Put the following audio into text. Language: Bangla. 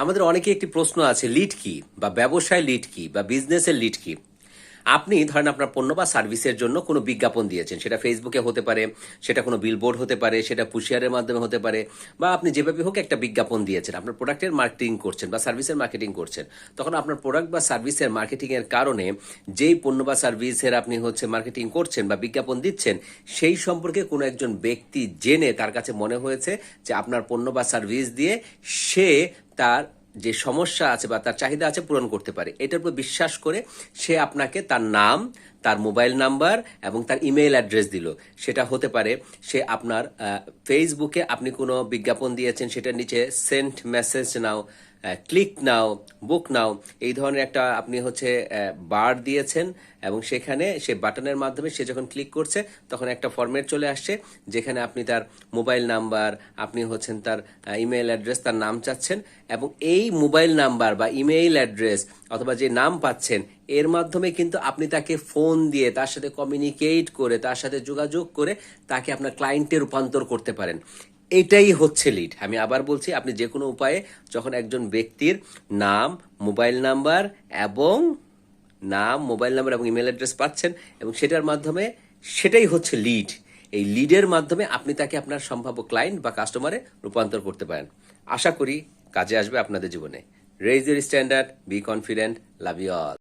আমাদের অনেকে একটি প্রশ্ন আছে, লিড কি বা ব্যবসায় লিড কি বা বিজনেসের লিড কি। আপনি ধরেন আপনার পণ্য বা সার্ভিসের জন্য কোনো বিজ্ঞাপন দিয়েছেন, সেটা ফেসবুকে হতে পারে, সেটা কোনো বিলবোর্ড হতে পারে, সেটা পুশিয়ারের মাধ্যমে হতে পারে, বা আপনি যেভাবে হোক একটা বিজ্ঞাপন দিয়েছেন, আপনার প্রোডাক্টের মার্কেটিং করছেন বা সার্ভিসের মার্কেটিং করছেন। তখন আপনার প্রোডাক্ট বা সার্ভিসের মার্কেটিং এর কারণে যেই পণ্য বা সার্ভিসের আপনি মার্কেটিং করছেন বা বিজ্ঞাপন দিচ্ছেন, সেই সম্পর্কে কোনো একজন ব্যক্তি জেনে তার কাছে মনে হয়েছে যে আপনার পণ্য বা সার্ভিস দিয়ে সে তার যে সমস্যা আছে বা তার চাহিদা আছে পূরণ করতে পারে, এটার উপর বিশ্বাস করে সে আপনাকে তার নাম, তার মোবাইল নাম্বার এবং তার ইমেইল অ্যাড্রেস দিল। সেটা হতে পারে সে আপনার ফেসবুকে আপনি কোনো বিজ্ঞাপন দিয়েছেন, সেটার নিচে সেন্ড মেসেজ নাও, ক্লিক নাও, বুক নাও, এই ধরনের একটা আপনি বার দিয়েছেন, এবং সেখানে সে বাটনের মাধ্যমে সে যখন ক্লিক করছে তখন একটা ফরম্যাট চলে আসছে যেখানে আপনি তার মোবাইল নাম্বার, আপনি তার ইমেইল অ্যাড্রেস, তার নাম চাচ্ছেন, এবং এই মোবাইল নাম্বার বা ইমেইল অ্যাড্রেস অথবা যে নাম পাচ্ছেন এর মাধ্যমে কিন্তু আপনি তাকে ফোন দিয়ে তার সাথে কমিউনিকেট করে, তার সাথে যোগাযোগ করে তাকে আপনার ক্লায়েন্টে রূপান্তর করতে পারেন। এটাই হচ্ছে লিড। আমি আবার বলছি, আপনি যে কোনো উপায়ে যখন একজন ব্যক্তির নাম, মোবাইল নাম্বার এবং ইমেল অ্যাড্রেস পাচ্ছেন এবং সেটার মাধ্যমে, সেটাই হচ্ছে লিড। এই লিডের মাধ্যমে আপনি তাকে আপনার সম্ভাব্য ক্লায়েন্ট বা কাস্টমারে রূপান্তর করতে পারেন। আশা করি কাজে আসবে আপনাদের জীবনে। Raise your standard, be confident, love you all.